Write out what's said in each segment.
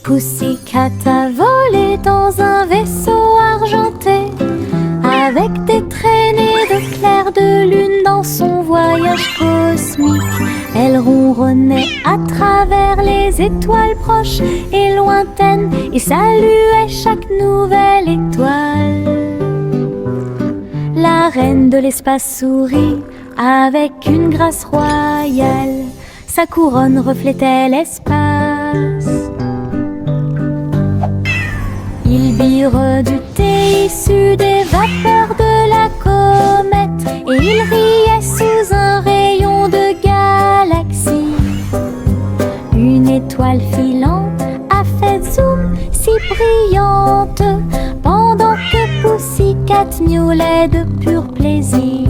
Pussycat a volé dans un vaisseau argenté, avec des traînées de clair de lune dans son voyage cosmique. Elle ronronnait à travers les étoiles proches et lointaines et saluait chaque nouvelle étoile. La reine de l'espace sourit avec une grâce royale. Sa couronne reflétait l'espace. Ils birent du thé issu des vapeurs de la comète et ils riaient sous un rayon de galaxie. Une étoile filante a fait zoom si brillante, pendant que Pussycat miaulait de pur plaisir.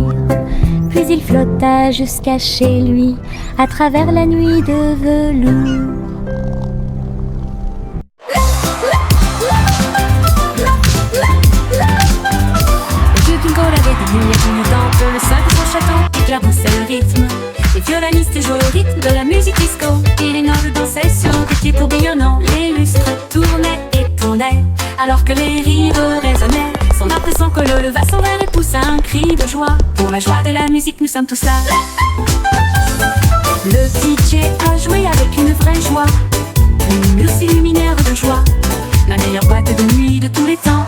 Puis il flotta jusqu'à chez lui à travers la nuit de velours. Le sol de son château éclaboussait le rythme. Les violonistes jouaient au rythme de la musique disco, et les nobles dansaient sur des pieds tourbillonnants. Les lustres tournaient et tournaient alors que les rires résonnaient. Son art de son colo leva son verre et poussa un cri de joie. Pour la joie de la musique, nous sommes tous là. Le DJ a joué avec une vraie joie, une muse luminaire de joie, la meilleure boîte de nuit de tous les temps.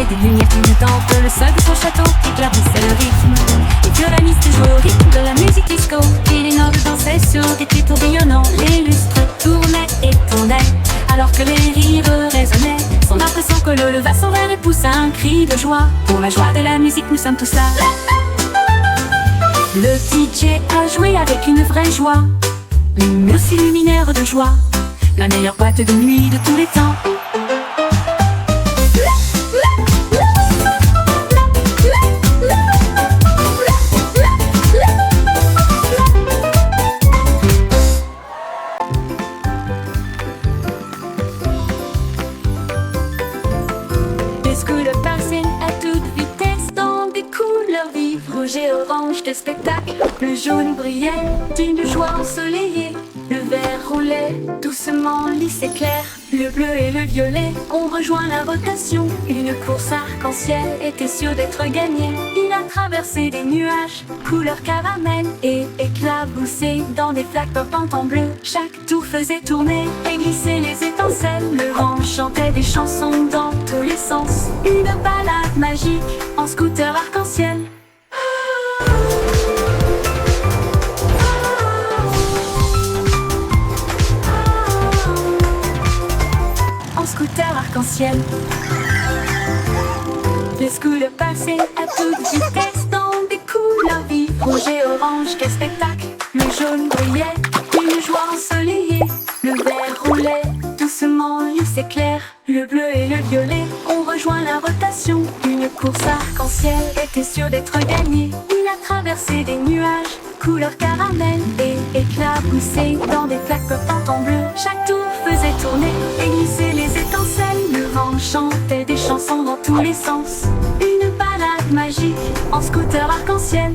Des lumières clignotantes, le sol de son château éclaboussait le rythme. Les violonistes jouaient au rythme de la musique disco, et les nobles dansaient sur des pieds tourbillonnants. Les lustres tournaient et tournaient alors que les rires résonnaient. Son art de son colo leva son verre et poussa un cri de joie. Pour la joie de la musique, nous sommes tous là. Le DJ a joué avec une vraie joie, une muse luminaire de joie, la meilleure boîte de nuit de tous les temps. Rouge et orange de spectacle, le jaune brillait d'une joie ensoleillée, le vert roulait doucement lisse et clair, le bleu et le violet ont rejoint la rotation. Une course arc-en-ciel était sûre d'être gagnée. Il a traversé des nuages couleur caramel et éclaboussé dans des flaques pop en bleu. Chaque tour faisait tourner et glisser les étincelles. Le vent chantait des chansons dans tous les sens, une balade magique en scooter arc-en-ciel. Scooter arc-en-ciel. Les scouts passaient à toute vitesse dans des couleurs vives, rouge et orange, quel spectacle. Le jaune brillait d'une joie ensoleillée, le vert roulait doucement lisse et clair, le bleu et le violet ont rejoint la rotation. Une course arc-en-ciel était sûre d'être gagnée. Il a traversé des nuages couleur caramel et éclaboussé dans des flaques pop en bleu. Chaque tour faisait tourner et glisser les étincelles. Le vent chantait des chansons dans tous les sens, une balade magique en scooter arc-en-ciel.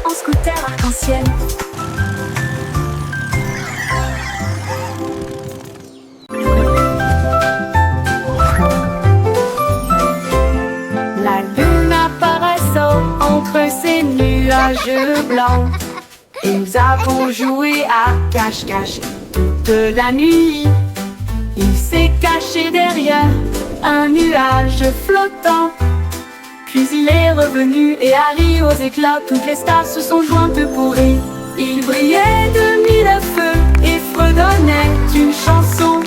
En scooter arc-en-ciel. Entre ces nuages blancs, et nous avons joué à cache-cache toute la nuit. Il s'est caché derrière un nuage flottant, puis il est revenu et a ri aux éclats. Toutes les stars se sont jointes pour rire. Il brillait de mille feux et fredonnait une chanson.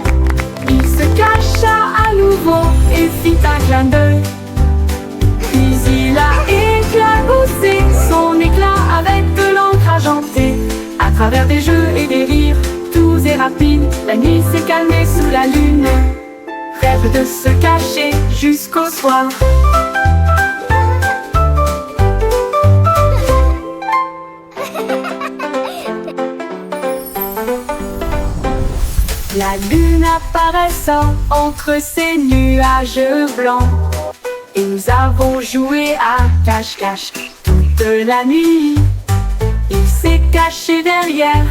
Il se cacha à nouveau et fit un clin d'œil. Puis il a éclaboussé son éclat avec de l'encre argentée. À travers des jeux et des rires, doux et rapides, la nuit s'est calmée sous la lune. Rêve de se cacher jusqu'au soir. La lune apparaissant entre ces nuages blancs. Et nous avons joué à cache-cache toute la nuit. Il s'est caché derrière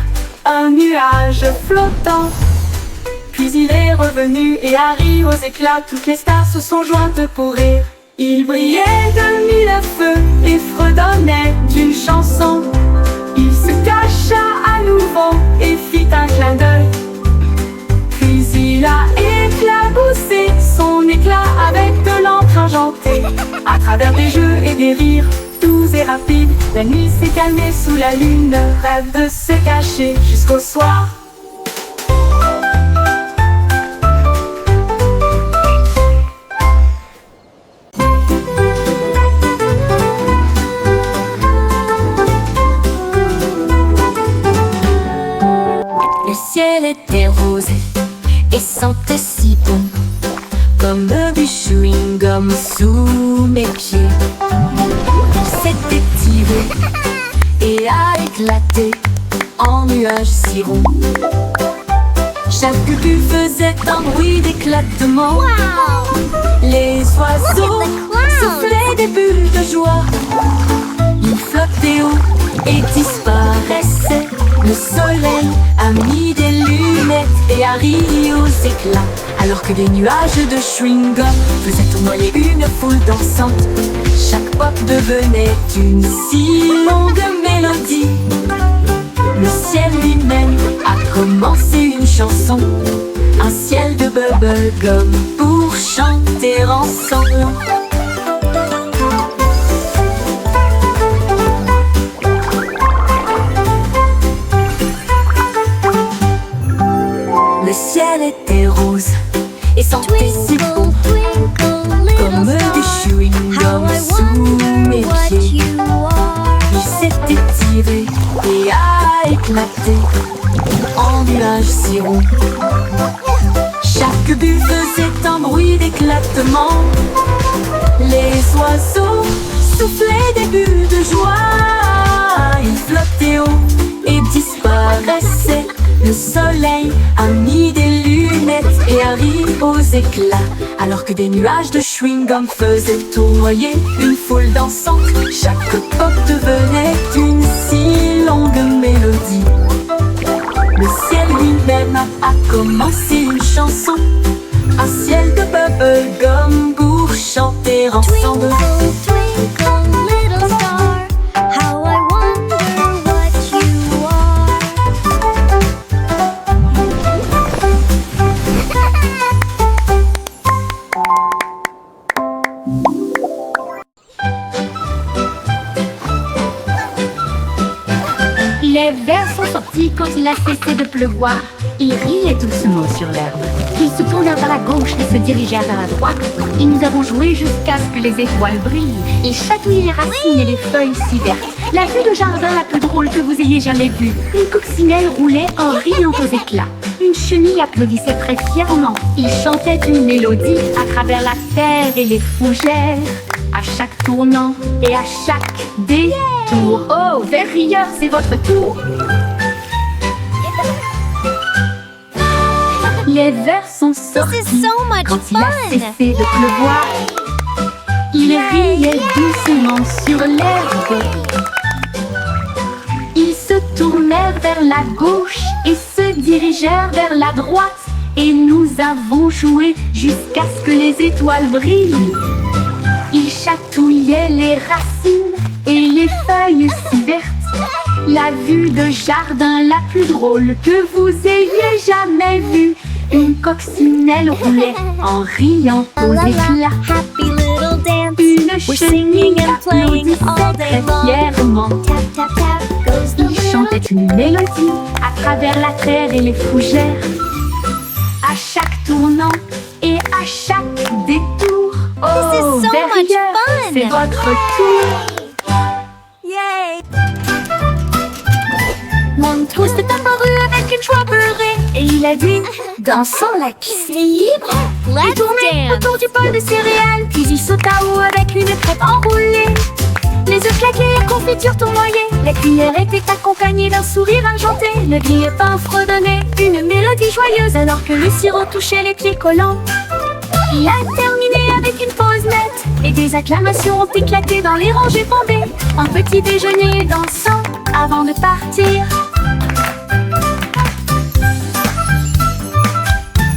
un nuage flottant. Puis il est revenu et Harry aux éclats. Toutes les stars se sont jointes pour rire. Il brillait de mille feux et fredonnait d'une chanson. Il se cacha à nouveau et fit un clin d'œil. Puis il a éclaboussé son éclat avec de l'encre argentée. À travers des jeux et des rires doux et rapides, la nuit s'est calmée sous la lune. Rêve de se cacher jusqu'au soir. Le ciel était rose et sentait si bon, comme du chewing-gum sous mes pieds. S'était tiré et a éclaté en nuages si ronds. Chaque but faisait un bruit d'éclatement. Les oiseaux soufflaient des bulles de joie. Ils flottaient haut et disparaissaient. Le soleil a mis des lunettes et Harry aux éclats, alors que des nuages de chewing-gum faisaient tournoyer une foule dansante. Chaque pop devenait une si longue mélodie. Le ciel lui-même a commencé une chanson, un ciel de bubblegum pour chanter ensemble. Le ciel était rose et sentait si bon, comme du chewing-gum sous mes pieds. Il s'était tiré et a éclaté en nuages si ronds. Chaque but faisait un bruit d'éclatement. Les oiseaux soufflaient des bulles de joie. Ils flottaient haut et disparaissaient. Le soleil a mis des lunettes et Harry aux éclats, alors que des nuages de chewing-gum faisaient tournoyer une foule dansante. Chaque pop devenait une si longue mélodie. Le ciel lui-même a commencé une chanson, un ciel de bubblegum pour chanter ensemble. Twinkle, little star, how I wonder what you are. Les vers sont sortis quand il a cessé de pleuvoir. Ils riaient doucement sur l'herbe. Ils se tournèrent vers la gauche et se dirigèrent vers la droite. Et nous avons joué jusqu'à ce que les étoiles brillent. Ils chatouillaient les racines et les feuilles si vertes. La vue de jardin la plus drôle que vous ayez jamais vue. Une coccinelle roulait en riant aux éclats. Une chenille applaudissait très fièrement. Ils chantaient une mélodie à travers la terre et les fougères. À chaque tournant et à chaque détour. Oh, vers rieur, c'est votre tour. Les vers sont sortis This is so much quand il a fun. cessé de pleuvoir. Ils riaient doucement sur l'herbe. Ils se tournèrent vers la gauche et se dirigèrent vers la droite. Et nous avons joué jusqu'à ce que les étoiles brillent. Ils chatouillaient les racines et les feuilles si vertes. La vue de jardin la plus drôle que vous ayez jamais vue. Une coccinelle roulait en riant aux La la, éclats. happy little dance. Une We're chenille singing and playing all applaudissait day très long. fièrement. Tap, tap, tap goes the Il chantait une mélodie à travers la terre et les fougères. À chaque tournant et à chaque détour. This is Oh, so vers much rieur, fun. c'est votre tour. Yay! Montrose s'est apparu avec une joie beurrée et il a dit, dansons la piste libre. Il Let's tournait dance! autour du bol de céréales, puis il sauta haut avec une crêpe enroulée. Les œufs claquaient, confiture tournoyait. La cuillère était accompagnée d'un sourire argenté. Le grille-pain fredonnait une mélodie joyeuse alors que le sirop touchait les pieds collants. Il a terminé avec une pause nette et des acclamations ont éclaté dans les rangées bondées. Un petit déjeuner dansant avant de partir.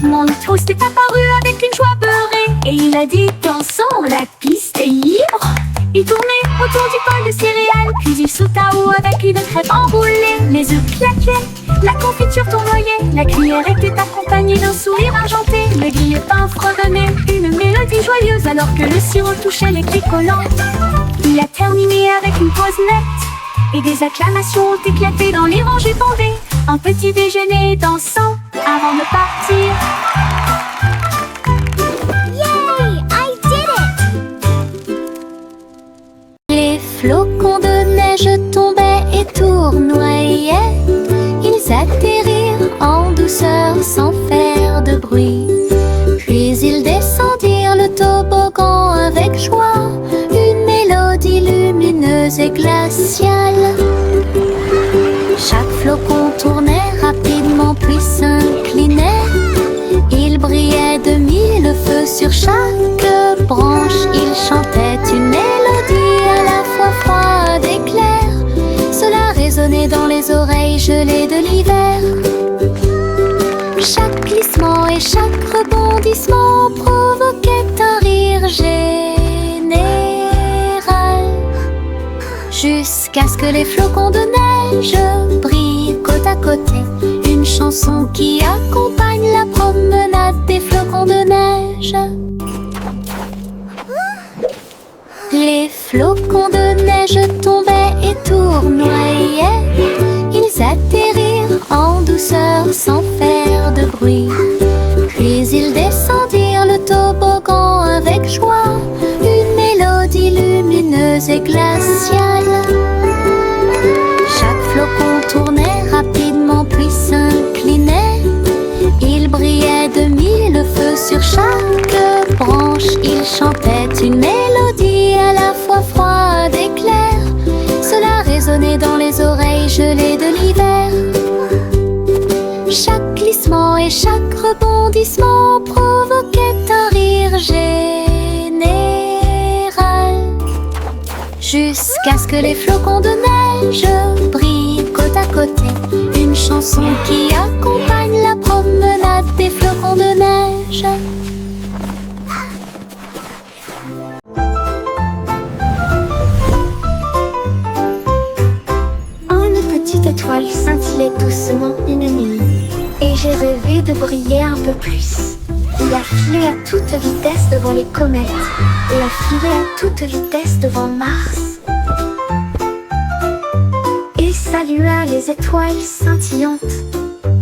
Mon toast est apparu avec une joie beurrée et il a dit dansons, la piste est libre. Il tournait autour du bol de céréales, puis il sauta haut avec une crêpe enroulée. Les œufs claquaient, la confiture tournoyait, la cuillère était accompagnée d'un sourire argenté. Le grille-pain fredonnait une mélodie joyeuse alors que le sirop touchait les pieds collants. Il a terminé avec une pause nette et des acclamations ont éclaté dans les rangées bondées. Un petit déjeuner dansant avant de partir. Yay! I did it! Les flocons de neige tombaient et tournoyaient. Ils atterrirent en douceur sans faire de bruit. Puis ils descendirent le toboggan avec joie. Une mélodie lumineuse et glaciale. Chaque flocon tournait rapidement puis s'inclinait. Il brillait de mille feux sur chaque branche. Il chantait une mélodie à la fois froide et claire. Cela résonnait dans les oreilles gelées de l'hiver. Chaque glissement et chaque rebondissement provoquait un rire général. Jusqu'à ce que les flocons de neige brillent côte à côté. Une chanson qui accompagne la promenade des flocons de neige. Les flocons de neige tombaient et tournoyaient. Ils atterrirent en douceur sans faire de bruit. Puis ils descendirent le toboggan avec joie. Une mélodie lumineuse et glaciale. Chaque flocon tournait rapidement puis s'inclinait. Il brillait de mille feux sur chaque branche. Il chantait une mélodie à la fois froide et claire. Cela résonnait dans les oreilles gelées de l'hiver. Chaque glissement et chaque rebondissement provoquait un rire général. Jusqu'à ce que les flocons de neige brillent côte à côté. Une chanson qui accompagne la promenade des flocons de neige. Une petite étoile scintillait doucement une nuit, et j'ai rêvé de briller un peu plus. Il a filé à toute vitesse devant les comètes, et a filé à toute vitesse devant Mars. Et salua les étoiles scintillantes.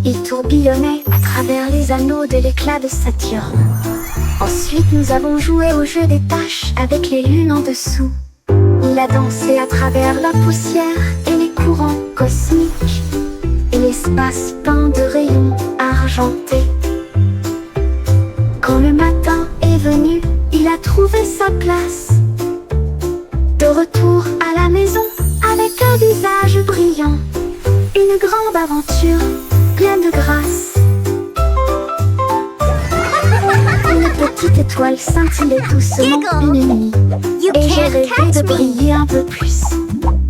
Il tourbillonnait à travers les anneaux de l'éclat de Saturne. Ensuite nous avons joué au jeu des taches avec les lunes en dessous. Il a dansé à travers la poussière et les courants cosmiques, et l'espace peint de rayons argentés. Quand le matin est venu, il a trouvé sa place. De retour à la maison, avec un visage brillant. Une grande aventure, pleine de grâce. Une petite étoile scintillait doucement une nuit, et j'ai rêvé de briller un peu plus.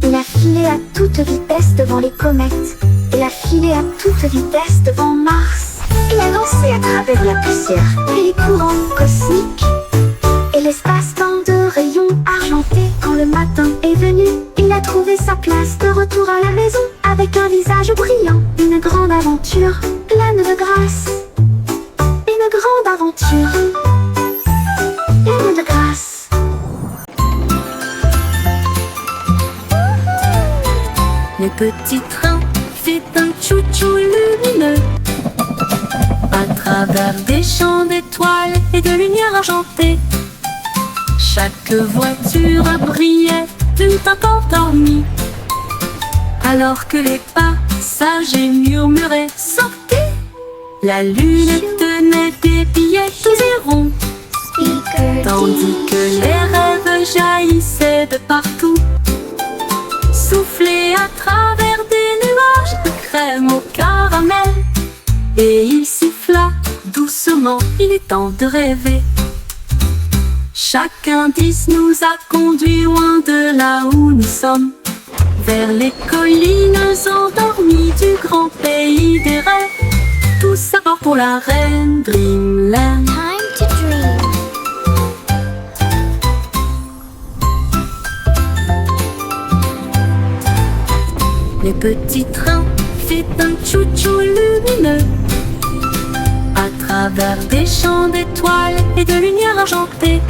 Il a filé à toute vitesse devant les comètes, et a filé à toute vitesse devant Mars. Il a lancé à travers la poussière et les courants cosmiques, et l'espace peint de rayons argentés. Quand le matin est venu, il a trouvé sa place. De retour à la maison, avec un visage brillant. Une grande aventure, pleine de grâce. Une grande aventure, pleine de grâce. Le petit train fait un chou-chou lumineux à travers des champs d'étoiles et de lumière argentée. Chaque voiture brillait, tout encore dormi, alors que les passagers murmuraient « Sortez !» La lune tenait des billets tous et ronds, tandis que les rêves jaillissaient de partout. souffler à travers des nuages de crème au caramel. Et il siffla doucement, il est temps de rêver. Chaque indice nous a conduits loin de là où nous sommes, vers les collines endormies du grand pays des rêves. Tout ça part pour la reine Dreamland. Time to dream. Les petits trains fait un tchou-tchou lumineux à travers des champs d'étoiles et de lumière argentée.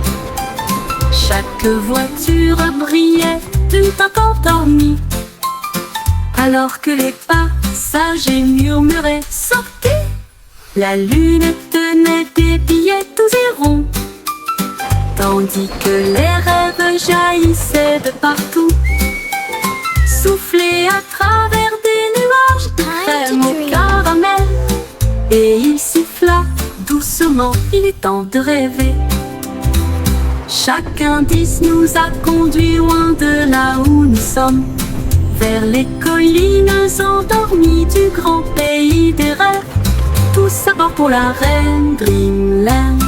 Chaque voiture brillait d'une teinte endormie, alors que les passagers murmuraient « Sortez !» La lune tenait des billets doux et ronds, tandis que les rêves jaillissaient de partout, soufflés à travers des nuages de crème au caramel. Et il siffla doucement, il est temps de rêver. Chaque indice nous a conduits loin de là où nous sommes, vers les collines endormies du grand pays des rêves. Tout ça part pour la reine Dreamland.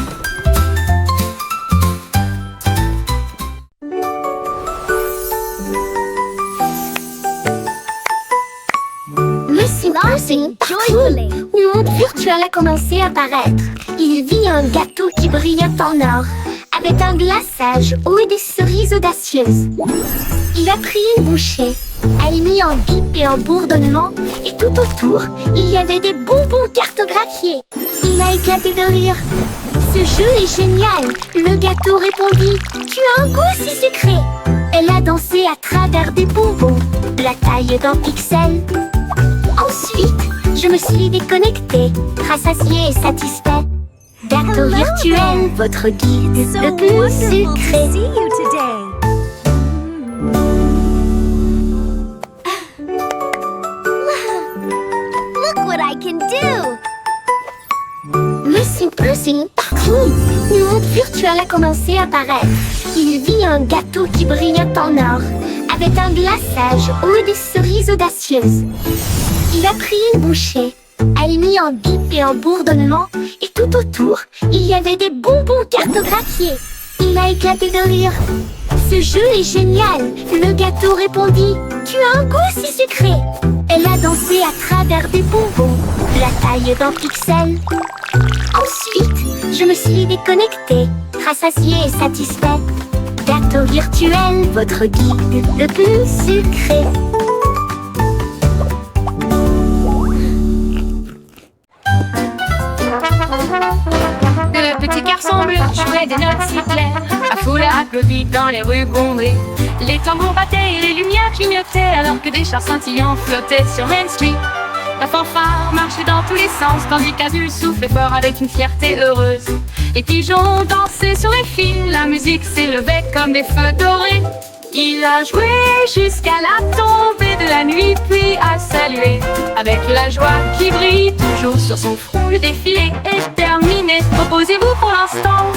Lucy Pussy, Joyfully. le monde virtuel a commencé à apparaître. Il vit un gâteau qui brillait en or, avec un glaçage haut et des cerises audacieuses. Il a pris une bouchée, a émis un bip et un bourdonnement, et tout autour, il y avait des bonbons cartographiés. Il a éclaté de rire. Ce jeu est génial, le gâteau répondit. Tu as un goût si sucré. Elle a dansé à travers des bonbons, la taille d'un pixel. Ensuite, je me suis déconnectée, rassasiée et satisfait. Gâteau virtuel, votre guide So le plus wonderful to sucré. see you today. Look what I can do. Lucy Pussy, partout, le monde virtuel a commencé à apparaître. Il vit un gâteau qui brillait en or, avec un glaçage haut et des cerises audacieuses. Il a pris une bouchée, a émis un bip et un bourdonnement, et tout autour, il y avait des bonbons cartographiés. Il a éclaté de rire. Ce jeu est génial, le gâteau répondit. Tu as un goût si sucré. Elle a dansé à travers des bonbons, la taille d'un pixel. Ensuite, je me suis déconnectée, rassasiée et satisfait. Gâteau virtuel, votre guide le plus sucré. Le petit garçon bleu jouait des notes si claires, à foule applaudit dans les rues bondées. Les tambours battaient et les lumières clignotaient, alors que des chars scintillants flottaient sur Main Street. La fanfare marchait dans tous les sens, tandis qu'Azul soufflait fort avec une fierté heureuse. Les pigeons dansaient sur les fils, la musique s'élevait comme des feux dorés. Il a joué jusqu'à la tombée de la nuit, puis a salué avec la joie qui brille toujours sur son front. Le défilé est terminé, reposez-vous pour l'instant.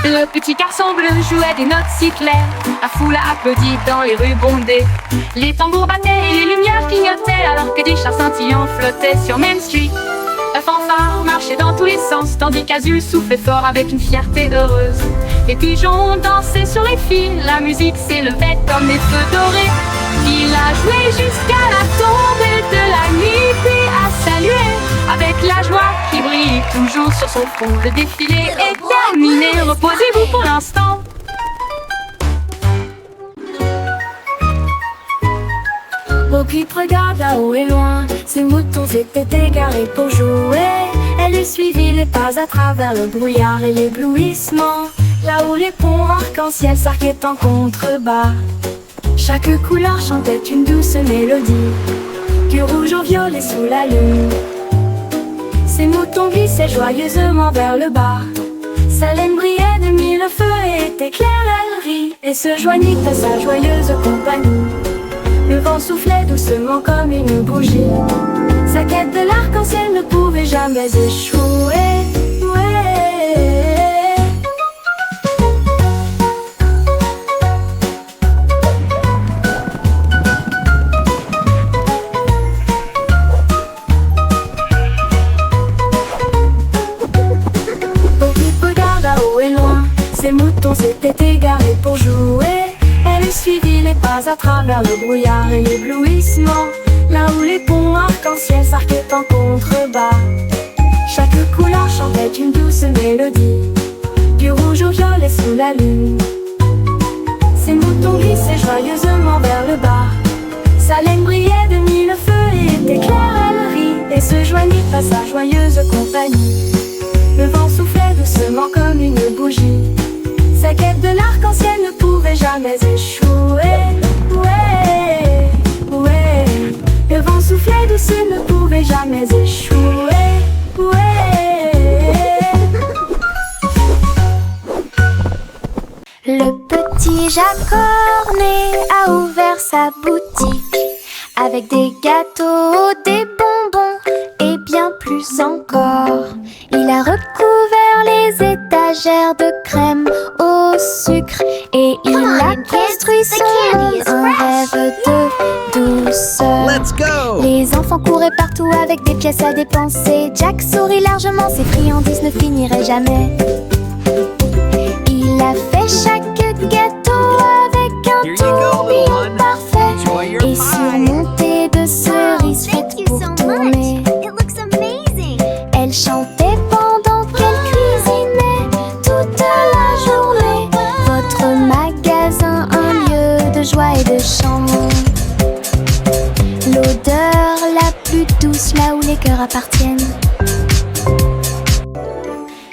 Le petit garçon bleu jouait des notes si claires, la foule a applaudi dans les rues bondées. Les tambours battaient et les lumières clignotaient, alors que des chars scintillants flottaient sur Main Street. La fanfare marchait dans tous les sens, tandis qu'Azul soufflait fort avec une fierté heureuse. Les pigeons dansaient sur les fils, la musique s'élevait comme des feux dorés. Il a joué jusqu'à la tombée de la nuit, puis a salué avec la joie qui brille toujours sur son front. Le défilé est terminé, reposez-vous pour l'instant. Bo-Peep regarde là-haut et loin, ses moutons étaient égarés pour jouer. Elle lui suivit les pas à travers le brouillard et l'éblouissement, là où les ponts arc-en-ciel s'arquaient en contrebas. Chaque couleur chantait une douce mélodie, du rouge au violet sous la lune. Ses moutons glissaient joyeusement vers le bas, sa laine brillait de mille feux et était claire, elle rit et se joignit à sa joyeuse compagnie. Le vent soufflait doucement comme une bougie, sa quête de l'arc-en-ciel ne pouvait jamais échouer. Ouais. Ces moutons s'étaient égarés pour jouer. Elle suivit les pas à travers le brouillard et l'éblouissement, là où les ponts arc-en-ciel s'arquaient en contrebas. Chaque couleur chantait une douce mélodie, du rouge au violet sous la lune. Ces moutons glissaient joyeusement vers le bas. Sa laine brillait de mille feux et était claire, elle rit et se joignit à sa joyeuse compagnie. Le vent soufflait doucement comme une bougie. Sa quête de l'arc-en-ciel ne pouvait jamais échouer. Ouais, ouais. Le vent soufflait doucement, ne pouvait jamais échouer. Ouais. Le petit Jacques Cornet a ouvert sa boutique avec des gâteaux, des bonbons et bien plus encore. Il a recouvert les étagères de crème au sucre et il a construit son monde, un rêve de douceur. Let's go! Les enfants couraient partout avec des pièces à dépenser. Jack sourit largement, ses friandises ne finiraient jamais. Il a fait chaque gâteau avec un Here you go, tourbillon little one. parfait Enjoy your et pie. surmonté de cerises Thank faites you pour so tourner. much. It looks amazing. Elle chantait pendant qu'elle cuisinait toute la journée. Votre magasin, un lieu de joie et de chant. L'odeur la plus douce là où les cœurs appartiennent.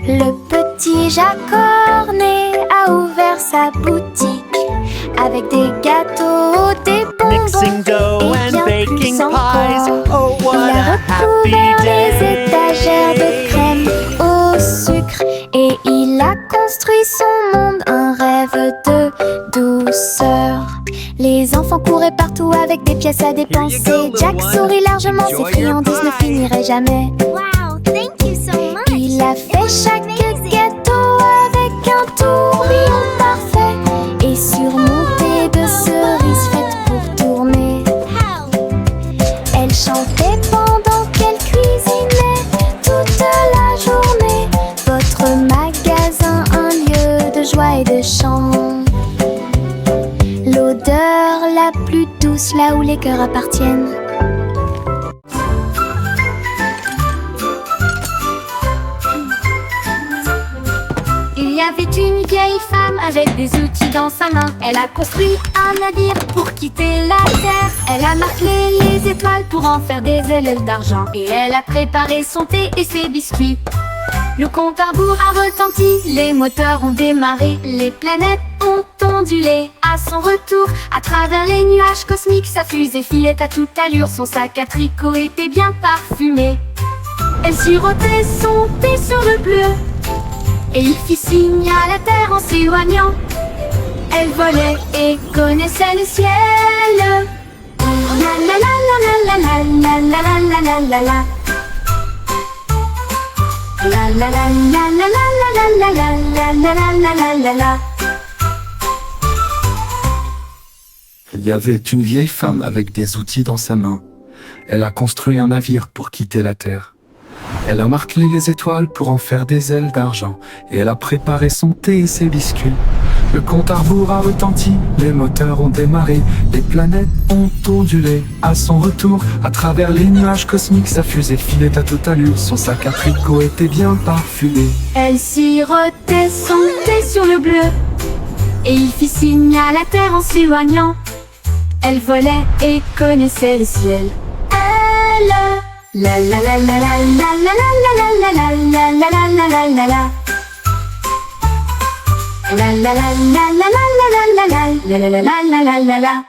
Le petit Jacques Cornet a ouvert sa boutique avec des gâteaux, des Mixing bonbons dough et and bien baking plus pies. encore. Oh, what Il a a happy recouvert les day. étagères de crème au sucre et il a construit son monde, un rêve de douceur. Les enfants couraient partout avec des pièces à dépenser. little Jack one. sourit largement, ses Enjoy your friandises ne pie. finiraient jamais. Wow, thank you so much. Il a It fait looks chaque amazing. gâteau avec un tourbillon parfait et surmonté de cerises faites pour tourner. How? Elle chantait pendant qu'elle cuisinait toute la journée. Votre magasin, un lieu de joie et de chant. L'odeur la plus douce là où les cœurs appartiennent. Il y avait une vieille femme avec des outils dans sa main. Elle a construit un navire pour quitter la terre. Elle a marqué les étoiles pour en faire des ailes d'argent. Et elle a préparé son thé et ses biscuits. Le compte à rebours a retenti, les moteurs ont démarré. Les planètes ont ondulé à son retour. À travers les nuages cosmiques, sa fusée filait à toute allure. Son sac à tricot était bien parfumé. Elle sirotait son thé sur le bleu et il fit signe à la terre en s'éloignant. Elle volait et connaissait le ciel. La la la la la la la la la la la la. La la la la la la la la la la la la la la. Il y avait une vieille femme avec des outils dans sa main. Elle a construit un navire pour quitter la terre. Elle a marqué les étoiles pour en faire des ailes d'argent. Et elle a préparé son thé et ses biscuits. Le compte à rebours a retenti, les moteurs ont démarré. Les planètes ont ondulé à son retour. À travers les nuages cosmiques, sa fusée filait à toute allure. Son sac à tricot était bien parfumé. Elle sirotait son thé sur le bleu et il fit signe à la terre en s'éloignant. Elle volait et connaissait le ciel. Elle la la la la la la la la la la la la la la la la la. La la la la la la la la la la la la la la la.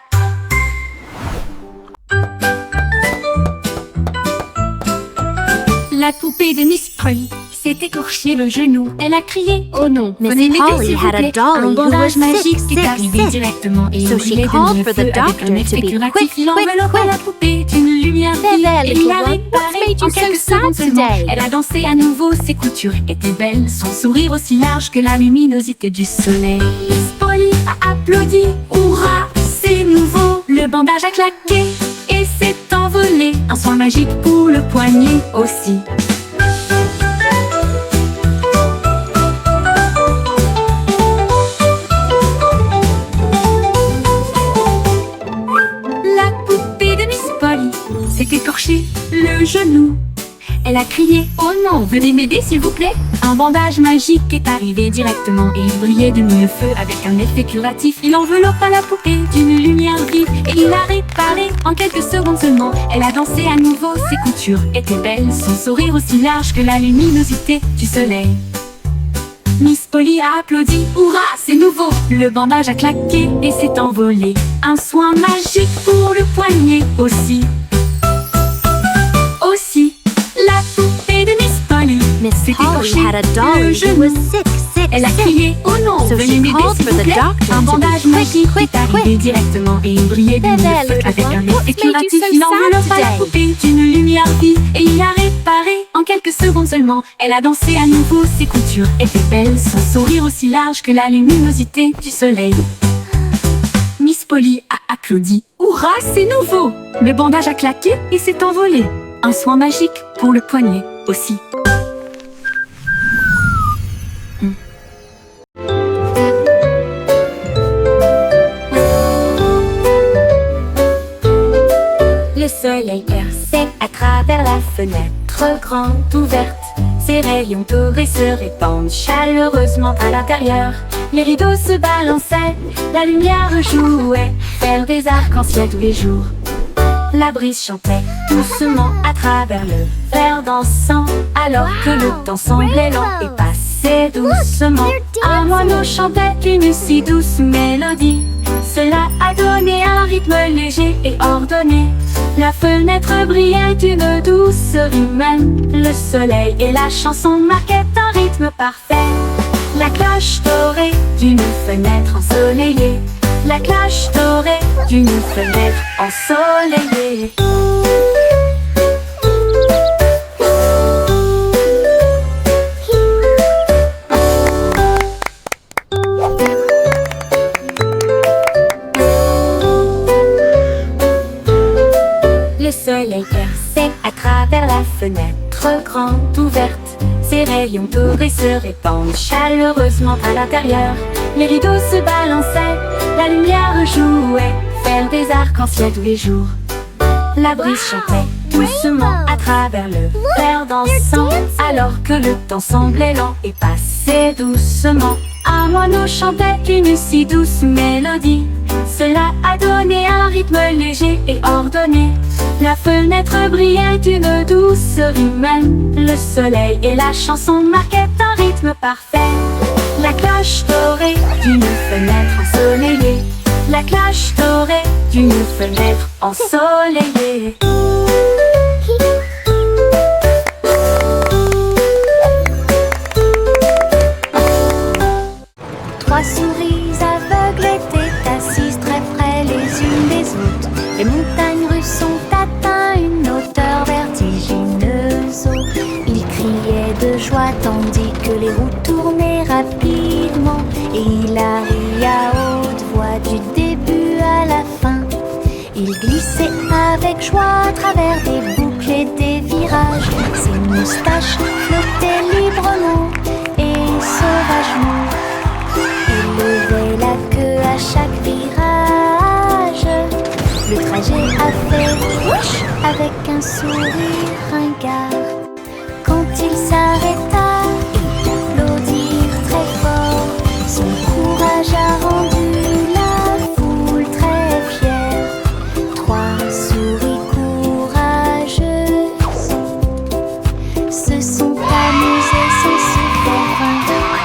La poupée de Miss Polly s'est écorché le genou. Elle a crié oh non, Miss venez m'aider Polly s'il vous had a plaît. dolly Un who bandage was magique sick, est arrivé sick. directement et So il she brûlait called de for the feu avec doctor un effet to be curatif. quick, Il enveloppait quick, la poupée d'une lumière There, vive there, et little l'a one. réparée What's made you en so quelques sad secondes seulement. today? Elle a dansé à nouveau, ses coutures étaient belles, son sourire aussi large que la luminosité du soleil. Miss Polly a applaudi, hurrah, c'est nouveau. Le bandage a claqué et s'est envolé. Un soin magique pour le poignet aussi. crié « Oh non, venez m'aider s'il vous plaît !» Un bandage magique est arrivé directement et il brillait de mille feux avec un effet curatif. Il enveloppa la poupée d'une lumière vive et il l'a réparée en quelques secondes seulement. Elle a dansé à nouveau, ses coutures étaient belles, son sourire aussi large que la luminosité du soleil. Miss Polly a applaudi, hurrah, c'est nouveau! Le bandage a claqué et s'est envolé. Un soin magique pour le poignet aussi. La poupée de Miss Polly Miss s'est Polly écorchée had a le dolly who genou. was sick. Elle a crié, oh non, So venez she m'aider called s'il for vous the plaît. doctor Un to be bandage quick, magique quick, est arrivé quick. directement et il brillait de There, mille there, feux little avec one. un What's effet made you curatif. so Il sad enveloppa la today? poupée d'une lumière vive et il l'a réparée en quelques secondes seulement. Elle a dansé à nouveau, ses coutures étaient belles, son sourire aussi large que la luminosité du soleil. Miss Polly a applaudi, hurrah, c'est nouveau! Le bandage a claqué et s'est envolé. Un soin magique pour le poignet aussi. Le soleil perçait à travers la fenêtre grande ouverte. Ses rayons dorés se répandent chaleureusement à l'intérieur. Les rideaux se balançaient, la lumière jouait, faire des arcs-en-ciel tous les jours. La brise chantait doucement à travers le verre dansant, alors que le temps semblait lent et passait doucement. Un moineau chantait une si douce mélodie. Cela a donné un rythme léger et ordonné. La fenêtre brillait d'une douceur humaine. Le soleil et la chanson marquaient un rythme parfait. La cloche dorée d'une fenêtre ensoleillée. La cloche dorée d'une fenêtre ensoleillée. Le soleil perçait à travers la fenêtre grande ouverte. Ses rayons dorés se répandent chaleureusement à l'intérieur. Les rideaux se balançaient, la lumière jouait, faire des arcs-en-ciel tous les jours. La brise chantait doucement à travers le verre dansant, alors que le temps semblait lent et passait doucement. Un moineau chantait une si douce mélodie. Cela a donné un rythme léger et ordonné. La fenêtre brillait d'une douceur humaine. Le soleil et la chanson marquaient un rythme parfait. La cloche dorée d'une fenêtre ensoleillée. La cloche dorée d'une fenêtre ensoleillée. Trois souris aveugles étaient assises très près les unes des autres. Les montagnes russes ont atteint une hauteur vertigineuse. Ils criaient de joie tandis que les roues tournaient rapidement. Et Hilary à haute voix du début à la fin. Il glissait avec joie à travers des boucles et des virages. Ses moustaches flottaient librement et sauvagement. Il levait la queue à chaque virage. Le trajet a fait whoosh avec un sourire ringard. Quand il s'arrêta, il applaudit très fort. Son courage a rendu la foule très fière. Trois souris courageuses se sont amusées sans se faire vaincre.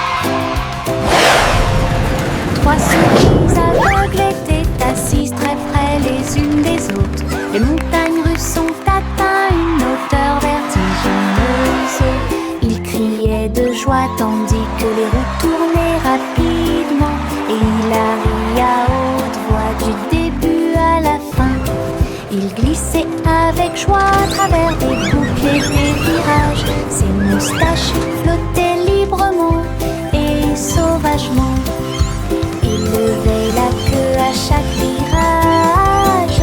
Trois souris aveugles étaient assises très près les unes des autres. Les montagnes russes ont atteint une hauteur vertigineuse. Ils criaient de joie tandis que les roues tournaient rapidement. Et Hilary à haute voix du début à la fin. Il glissait avec joie à travers des boucles et des virages. Ses moustaches flottaient librement et sauvagement. Il levait la queue à chaque virage.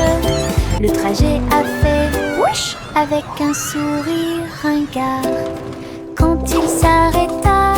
Le trajet a fait whoosh avec un sourire ringard. Quand il s'arrêta,